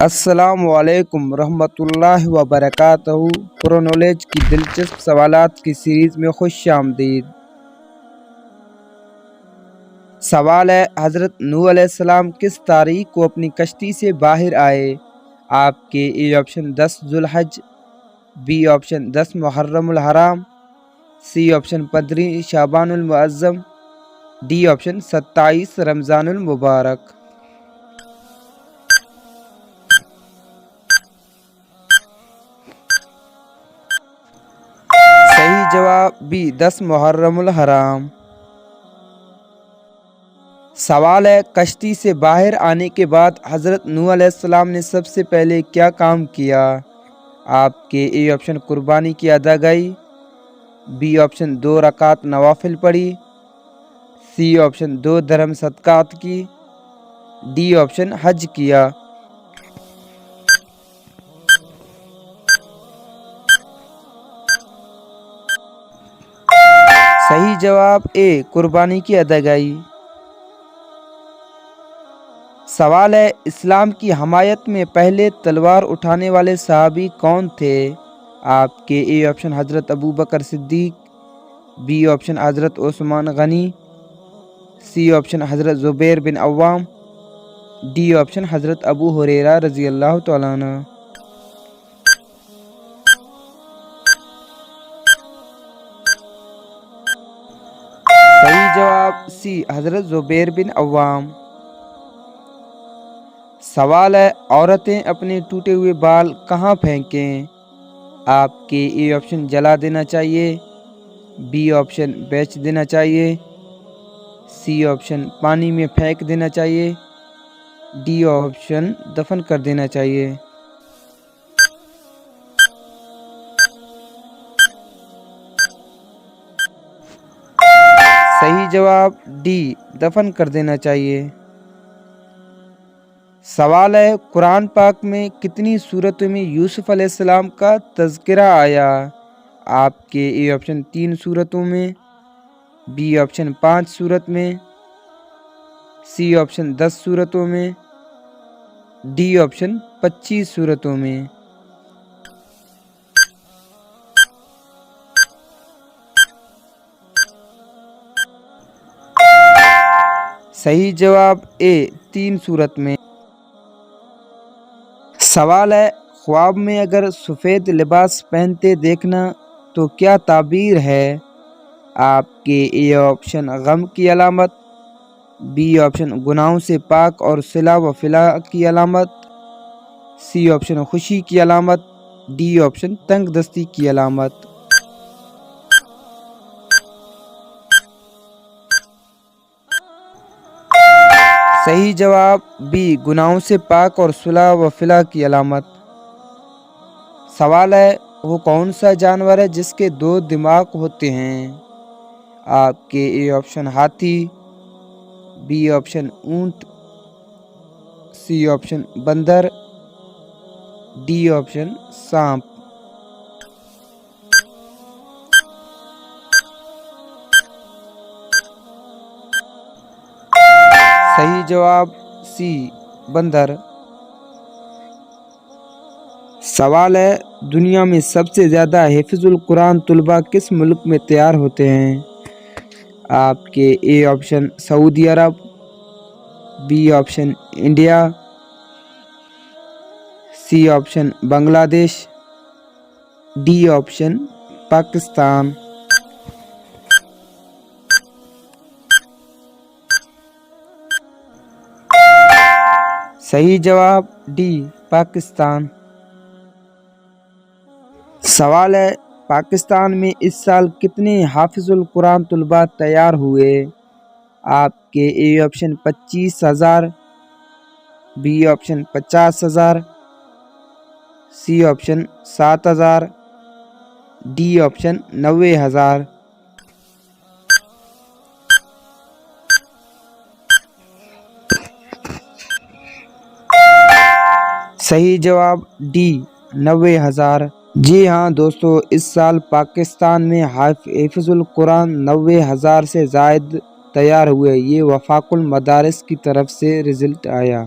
السلام علیکم ورحمۃ اللہ وبرکاتہ۔ پرو نالج کی دلچسپ سوالات کی سیریز میں خوش آمدید۔ سوال ہے، حضرت نوح علیہ السلام کس تاریخ کو اپنی کشتی سے باہر آئے؟ آپ کے A option 10 Zilhaj, be option 10 محرم الحرام، سی آپشن 15 شعبان المعظم، ڈی آپشن 27 رمضان المبارک۔ صحیح جواب بی 10 محرم الحرام۔ سوال ہے، کشتی سے باہر آنے کے بعد حضرت نوح علیہ السلام نے سب سے پہلے کیا کام کیا؟ آپ کے اے آپشن قربانی کی ادائیگی، بی آپشن 2 رکعت نوافل پڑھی، سی آپشن 2 درہم صدقات کی، ڈی آپشن حج کیا۔ صحیح جواب اے قربانی کی ادائیگی۔ سوال ہے، اسلام کی حمایت میں پہلے تلوار اٹھانے والے صحابی کون تھے؟ آپ کے اے آپشن حضرت ابوبکر صدیق، بی آپشن حضرت عثمان غنی، سی آپشن حضرت زبیر بن عوام، ڈی آپشن حضرت ابو ہریرہ رضی اللہ تعالیٰ عنہ۔ صحیح جواب سی حضرت زبیر بن عوام۔ سوال ہے، عورتیں اپنے ٹوٹے ہوئے بال کہاں پھینکیں؟ آپ کے اے آپشن جلا دینا چاہیے، بی آپشن بیچ دینا چاہیے، سی آپشن پانی میں پھینک دینا چاہیے، ڈی آپشن دفن کر دینا چاہیے۔ صحیح جواب ڈی دفن کر دینا چاہیے۔ سوال ہے، قرآن پاک میں کتنی صورتوں میں یوسف علیہ السلام کا تذکرہ آیا؟ آپ کے اے آپشن 3 صورتوں میں، بی آپشن 5 صورت میں، سی آپشن 10 صورتوں میں، ڈی آپشن 25 صورتوں میں۔ صحیح جواب اے 3 صورت میں۔ سوال ہے، خواب میں اگر سفید لباس پہنتے دیکھنا تو کیا تعبیر ہے؟ آپ کے اے آپشن غم کی علامت، بی آپشن گناہوں سے پاک اور صلہ و فلاح کی علامت، سی آپشن خوشی کی علامت، ڈی آپشن تنگ دستی کی علامت۔ صحیح جواب بی گناہوں سے پاک اور صلح و فلاح کی علامت۔ سوال ہے، وہ کون سا جانور ہے جس کے 2 دماغ ہوتے ہیں؟ آپ کے اے آپشن ہاتھی، بی آپشن اونٹ، سی آپشن بندر، ڈی آپشن سانپ۔ صحیح جواب سی بندر۔ سوال ہے، دنیا میں سب سے زیادہ حفظ القرآن طلباء کس ملک میں تیار ہوتے ہیں؟ آپ کے A option Saudi Arab, B option India, C option Bangladesh, D option Pakistan. صحیح جواب ڈی پاکستان۔ سوال ہے، پاکستان میں اس سال کتنے حافظ القرآن طلباء تیار ہوئے؟ آپ کے A option 25,000، B option 50,000، C option 7,000، D option 90,000۔ صحیح جواب ڈی 90,000۔ جی ہاں دوستو، اس سال پاکستان میں حافظ القرآن 90,000 سے زائد تیار ہوئے۔ یہ وفاق المدارس کی طرف سے رزلٹ آیا۔